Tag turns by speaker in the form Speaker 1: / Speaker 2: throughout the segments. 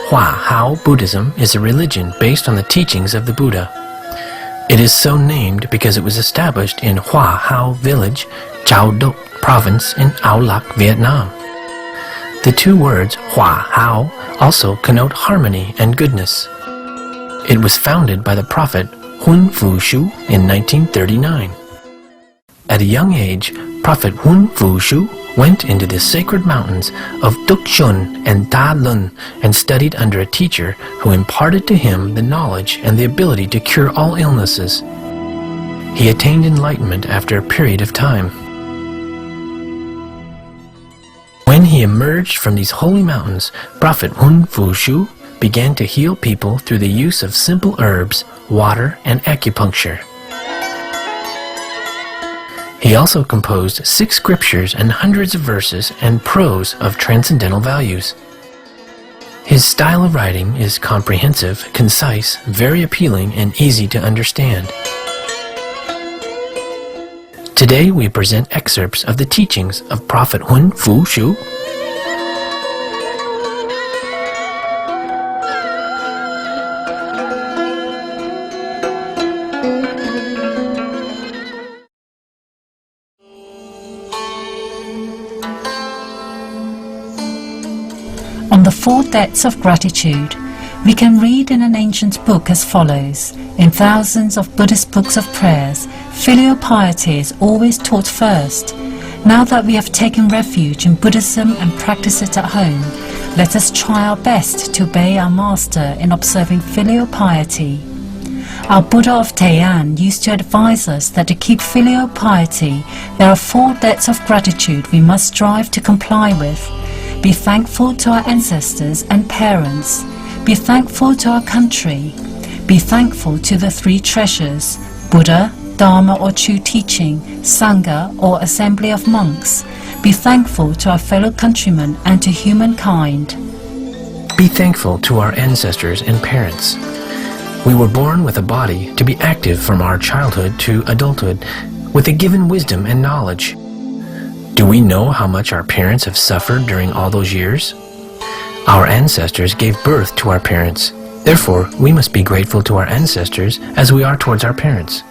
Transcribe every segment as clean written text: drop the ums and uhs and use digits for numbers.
Speaker 1: Hua Buddhism is a religion based on the teachings of the Buddha. It is so named because it was established in Hua village, Chau Doc province in Ao Lac, Vietnam. The two words Hua also connote harmony and goodness. It was founded by the prophet Hun Fu Shu in 1939. At a young age, Prophet Hun Fu Shu went into the sacred mountains of Duc Shun and Ta Lun and studied under a teacher who imparted to him the knowledge and the ability to cure all illnesses. He attained enlightenment after a period of time. When he emerged from these holy mountains, Prophet Hun Fu Shu began to heal people through the use of simple herbs, water, and acupuncture. He also composed 6 scriptures and hundreds of verses and prose of transcendental values. His style of writing is comprehensive, concise, very appealing, and easy to understand. Today we present excerpts of the teachings of Prophet Hun Fu Shu.
Speaker 2: On the 4 debts of gratitude, we can read in an ancient book as follows. In thousands of Buddhist books of prayers, filial piety is always taught first. Now that we have taken refuge in Buddhism and practice it at home, let us try our best to obey our Master in observing filial piety. Our Buddha of Tai'an used to advise us that to keep filial piety, there are 4 debts of gratitude we must strive to comply with. Be thankful to our ancestors and parents. Be thankful to our country. Be thankful to the 3 treasures, Buddha, Dharma or true teaching, Sangha or assembly of monks. Be thankful to our fellow countrymen and to humankind.
Speaker 1: Be thankful to our ancestors and parents. We were born with a body to be active from our childhood to adulthood, with a given wisdom and knowledge. Do we know how much our parents have suffered during all those years? Our ancestors gave birth to our parents. Therefore, we must be grateful to our ancestors as we are towards our parents.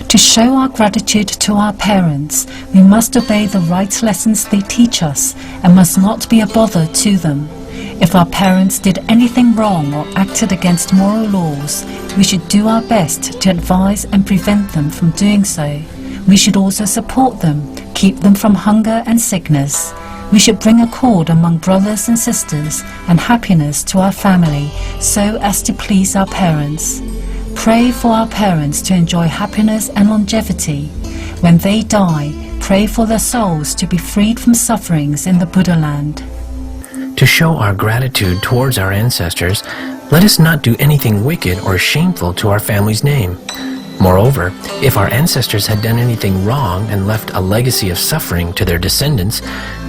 Speaker 2: To show our gratitude to our parents, we must obey the right lessons they teach us and must not be a bother to them. If our parents did anything wrong or acted against moral laws, we should do our best to advise and prevent them from doing so. We should also support them, keep them from hunger and sickness. We should bring accord among brothers and sisters and happiness to our family so as to please our parents. Pray for our parents to enjoy happiness and longevity. When they die, pray for their souls to be freed from sufferings in the Buddha land.
Speaker 1: To show our gratitude towards our ancestors, let us not do anything wicked or shameful to our family's name. Moreover, if our ancestors had done anything wrong and left a legacy of suffering to their descendants,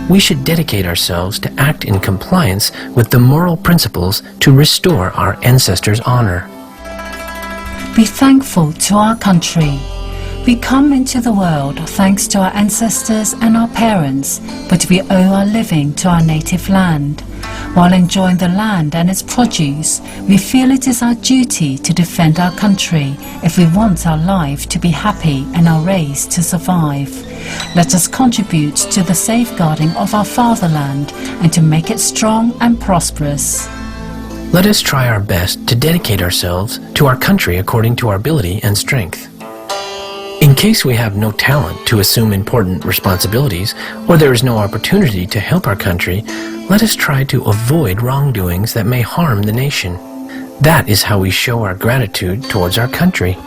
Speaker 1: we should dedicate ourselves to act in compliance with the moral principles to restore our ancestors' honor.
Speaker 2: Be thankful to our country. We come into the world thanks to our ancestors and our parents, but we owe our living to our native land. While enjoying the land and its produce, we feel it is our duty to defend our country if we want our life to be happy and our race to survive. Let us contribute to the safeguarding of our fatherland and to make it strong and prosperous.
Speaker 1: Let us try our best to dedicate ourselves to our country according to our ability and strength. In case we have no talent to assume important responsibilities, or there is no opportunity to help our country, let us try to avoid wrongdoings that may harm the nation. That is how we show our gratitude towards our country.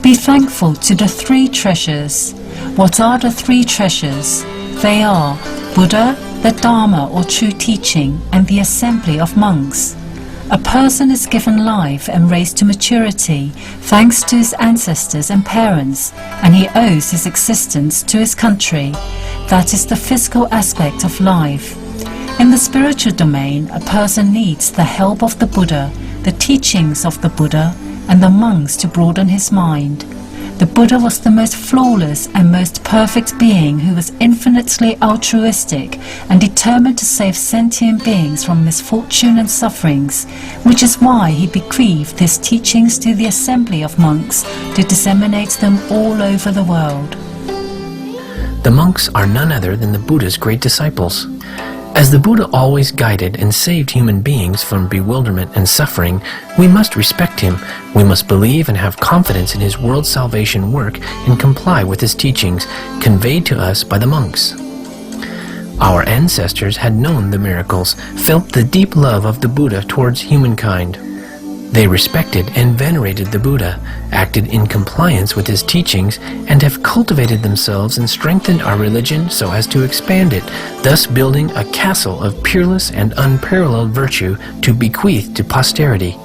Speaker 2: Be thankful to the 3 treasures. What are the 3 treasures? They are Buddha, the Dharma or true teaching, and the assembly of monks. A person is given life and raised to maturity thanks to his ancestors and parents, and he owes his existence to his country. That is the physical aspect of life. In the spiritual domain, a person needs the help of the Buddha, the teachings of the Buddha, and the monks to broaden his mind. The Buddha was the most flawless and most perfect being who was infinitely altruistic and determined to save sentient beings from misfortune and sufferings, which is why he bequeathed his teachings to the assembly of monks to disseminate them all over the world.
Speaker 1: The monks are none other than the Buddha's great disciples. As the Buddha always guided and saved human beings from bewilderment and suffering, we must respect him. We must believe and have confidence in his world salvation work and comply with his teachings conveyed to us by the monks. Our ancestors had known the miracles, felt the deep love of the Buddha towards humankind. They respected and venerated the Buddha, acted in compliance with his teachings, and have cultivated themselves and strengthened our religion so as to expand it, thus building a castle of peerless and unparalleled virtue to bequeath to posterity.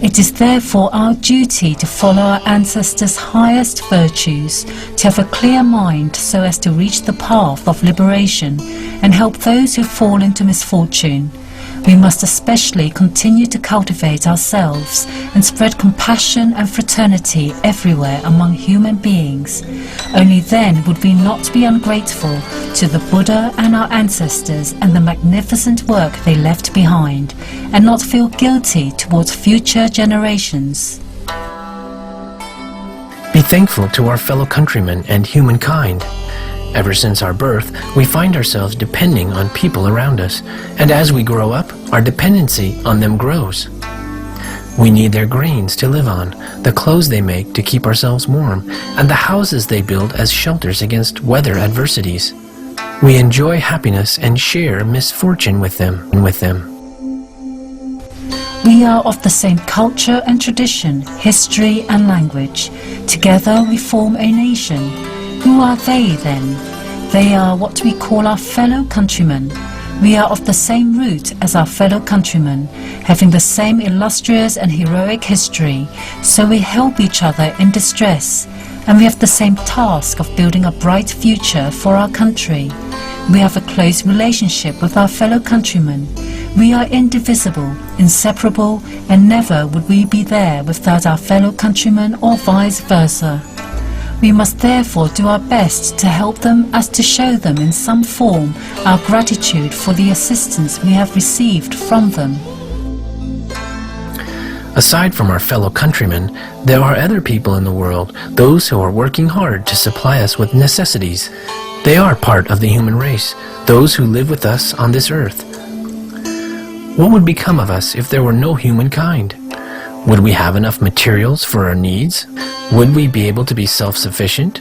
Speaker 2: It is therefore our duty to follow our ancestors' highest virtues, to have a clear mind so as to reach the path of liberation and help those who fall into misfortune. We must especially continue to cultivate ourselves and spread compassion and fraternity everywhere among human beings. Only then would we not be ungrateful to the Buddha and our ancestors and the magnificent work they left behind, and not feel guilty towards future generations.
Speaker 1: Be thankful to our fellow countrymen and humankind. Ever since our birth, we find ourselves depending on people around us, and as we grow up, our dependency on them grows. We need their grains to live on, the clothes they make to keep ourselves warm, and the houses they build as shelters against weather adversities. We enjoy happiness and share misfortune with them.
Speaker 2: We are of the same culture and tradition, history and language. Together we form a nation. Who are they then? They are what we call our fellow countrymen. We are of the same root as our fellow countrymen, having the same illustrious and heroic history, so we help each other in distress, and we have the same task of building a bright future for our country. We have a close relationship with our fellow countrymen. We are indivisible, inseparable, and never would we be there without our fellow countrymen or vice versa. We must therefore do our best to help them as to show them in some form our gratitude for the assistance we have received from them.
Speaker 1: Aside from our fellow countrymen, there are other people in the world, those who are working hard to supply us with necessities. They are part of the human race, those who live with us on this earth. What would become of us if there were no humankind? Would we have enough materials for our needs? Would we be able to be self-sufficient?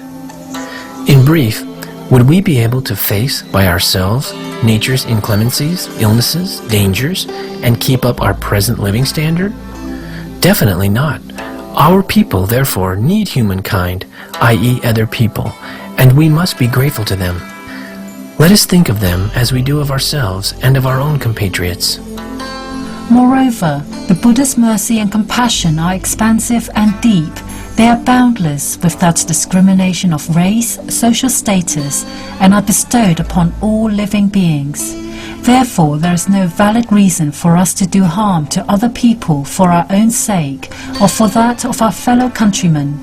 Speaker 1: In brief, would we be able to face by ourselves nature's inclemencies, illnesses, dangers, and keep up our present living standard? Definitely not. Our people, therefore, need humankind, i.e. other people, and we must be grateful to them. Let us think of them as we do of ourselves and of our own compatriots.
Speaker 2: Moreover, the Buddha's mercy and compassion are expansive and deep. They are boundless without discrimination of race, social status, and are bestowed upon all living beings. Therefore, there is no valid reason for us to do harm to other people for our own sake or for that of our fellow countrymen.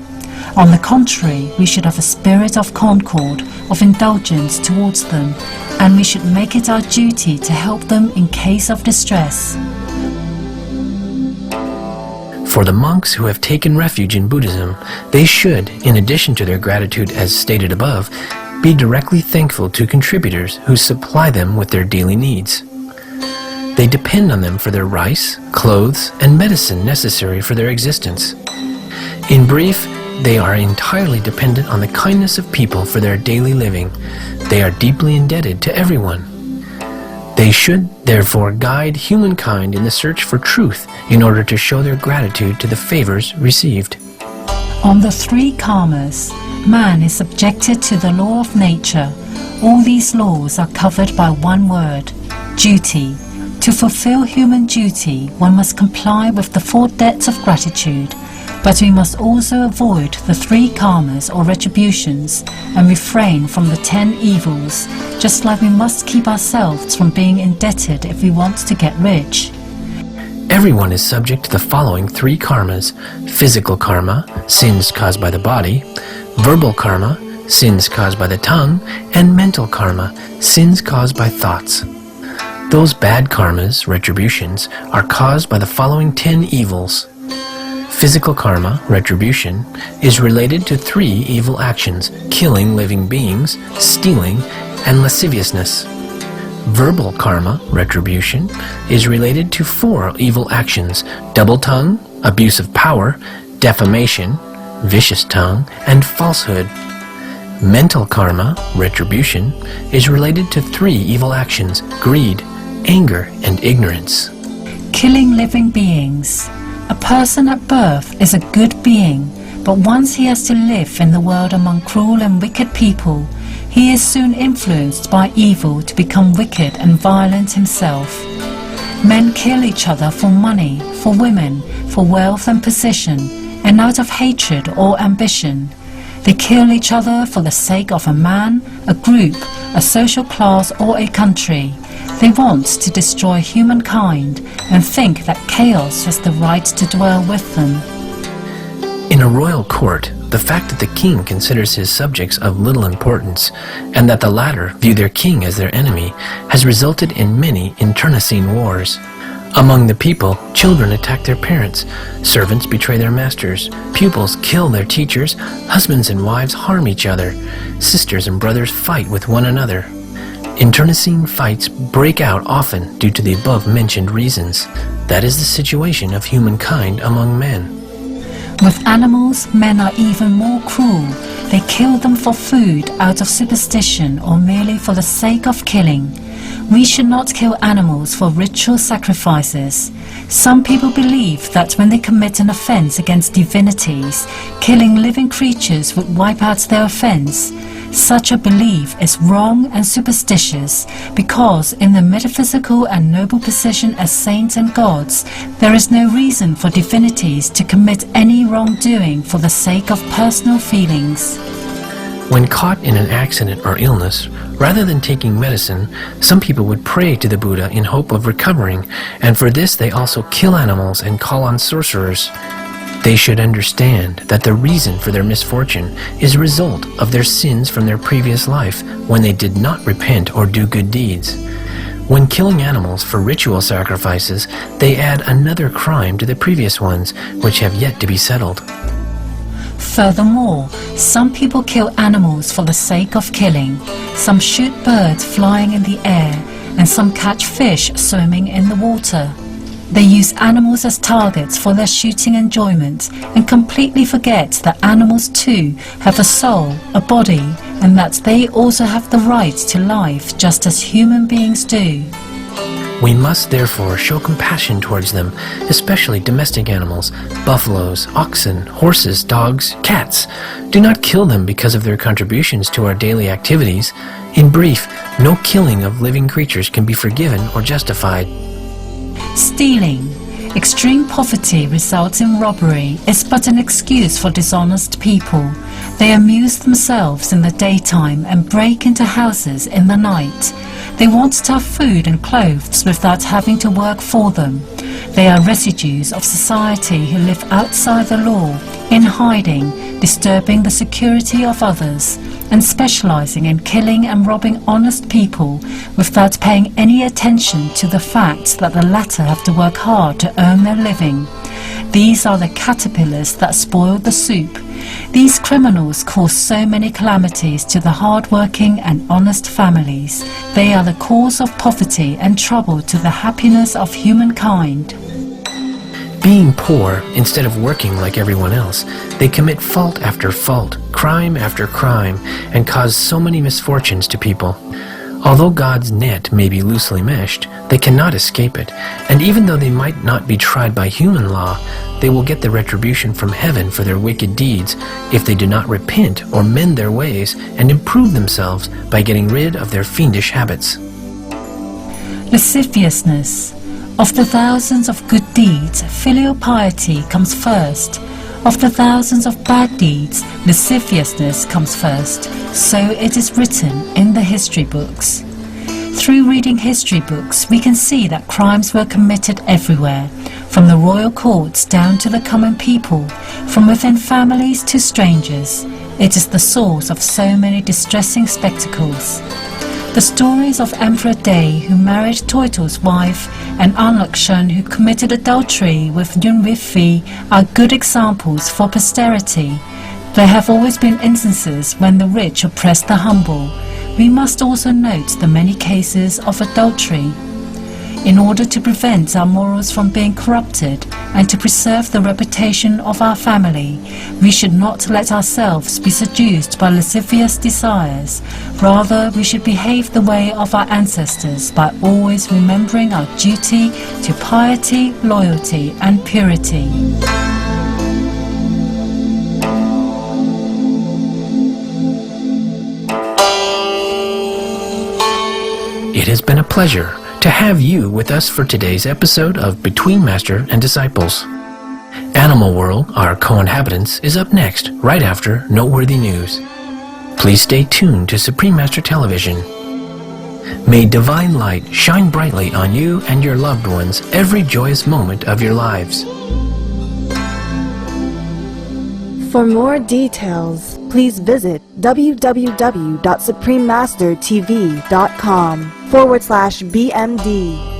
Speaker 2: On the contrary, we should have a spirit of concord, of indulgence towards them, and we should make it our duty to help them in case of distress.
Speaker 1: For the monks who have taken refuge in Buddhism, they should, in addition to their gratitude as stated above, be directly thankful to contributors who supply them with their daily needs. They depend on them for their rice, clothes, and medicine necessary for their existence. In brief, they are entirely dependent on the kindness of people for their daily living. They are deeply indebted to everyone. They should, therefore, guide humankind in the search for truth in order to show their gratitude to the favors received.
Speaker 2: On the three karmas, man is subjected to the law of nature. All these laws are covered by one word: duty. To fulfill human duty, one must comply with the 4 debts of gratitude, but we must also avoid the 3 karmas or retributions and refrain from the 10 evils, just like we must keep ourselves from being indebted if we want to get rich.
Speaker 1: Everyone is subject to the following three karmas: physical karma, sins caused by the body; verbal karma, sins caused by the tongue; and mental karma, sins caused by thoughts. Those bad karmas, retributions, are caused by the following 10 evils. Physical karma, retribution, is related to 3 evil actions: killing living beings, stealing, and lasciviousness. Verbal karma, retribution, is related to 4 evil actions: double tongue, abuse of power, defamation, vicious tongue, and falsehood. Mental karma, retribution, is related to 3 evil actions: greed, anger, and ignorance.
Speaker 2: Killing living beings. A person at birth is a good being, but once he has to live in the world among cruel and wicked people, he is soon influenced by evil to become wicked and violent himself. Men kill each other for money, for women, for wealth and position, and out of hatred or ambition. They kill each other for the sake of a man, a group, a social class, or a country. They want to destroy humankind and think that chaos has the right to dwell with them.
Speaker 1: In a royal court, the fact that the king considers his subjects of little importance, and that the latter view their king as their enemy, has resulted in many internecine wars. Among the people, children attack their parents, servants betray their masters, pupils kill their teachers, husbands and wives harm each other, sisters and brothers fight with one another. Internecine fights break out often due to the above-mentioned reasons. That is the situation of humankind among men.
Speaker 2: With animals, men are even more cruel. They kill them for food, out of superstition, or merely for the sake of killing. We should not kill animals for ritual sacrifices. Some people believe that when they commit an offense against divinities, killing living creatures would wipe out their offense. Such a belief is wrong and superstitious, because in the metaphysical and noble position as saints and gods, there is no reason for divinities to commit any wrongdoing for the sake of personal feelings.
Speaker 1: When caught in an accident or illness, rather than taking medicine, some people would pray to the Buddha in hope of recovering, and for this they also kill animals and call on sorcerers. They should understand that the reason for their misfortune is a result of their sins from their previous life, when they did not repent or do good deeds. When killing animals for ritual sacrifices, they add another crime to the previous ones, which have yet to be settled.
Speaker 2: Furthermore, some people kill animals for the sake of killing. Some shoot birds flying in the air, and some catch fish swimming in the water. They use animals as targets for their shooting enjoyment and completely forget that animals too have a soul, a body, and that they also have the right to life just as human beings do.
Speaker 1: We must therefore show compassion towards them, especially domestic animals, buffaloes, oxen, horses, dogs, cats. Do not kill them because of their contributions to our daily activities. In brief, no killing of living creatures can be forgiven or justified.
Speaker 2: Stealing. Extreme poverty results in robbery is but an excuse for dishonest people. They amuse themselves in the daytime and break into houses in the night. They want to have food and clothes without having to work for them. They are residues of society who live outside the law, in hiding, disturbing the security of others, and specializing in killing and robbing honest people without paying any attention to the fact that the latter have to work hard to earn their living. These are the caterpillars that spoil the soup. These criminals cause so many calamities to the hard-working and honest families. They are the cause of poverty and trouble to the happiness of humankind.
Speaker 1: Being poor, instead of working like everyone else, they commit fault after fault, crime after crime, and cause so many misfortunes to people. Although God's net may be loosely meshed, they cannot escape it, and even though they might not be tried by human law, they will get the retribution from heaven for their wicked deeds if they do not repent or mend their ways and improve themselves by getting rid of their fiendish habits.
Speaker 2: Lasciviousness. Of the thousands of good deeds, filial piety comes first. Of the thousands of bad deeds, lasciviousness comes first. So it is written in the history books. Through reading history books, we can see that crimes were committed everywhere, from the royal courts down to the common people, from within families to strangers. It is the source of so many distressing spectacles. The stories of Emperor Day, who married Toito's wife, and Anlakshan, who committed adultery with Yunwifi, are good examples for posterity. There have always been instances when the rich oppressed the humble. We must also note the many cases of adultery. In order to prevent our morals from being corrupted and to preserve the reputation of our family, we should not let ourselves be seduced by lascivious desires. Rather, we should behave the way of our ancestors by always remembering our duty to piety, loyalty, and purity.
Speaker 1: It has been a pleasure to have you with us for today's episode of Between Master and Disciples. Animal World, our co-inhabitants, is up next, right after Noteworthy News. Please stay tuned to Supreme Master Television. May divine light shine brightly on you and your loved ones every joyous moment of your lives.
Speaker 3: For more details, please visit www.suprememastertv.com/BMD.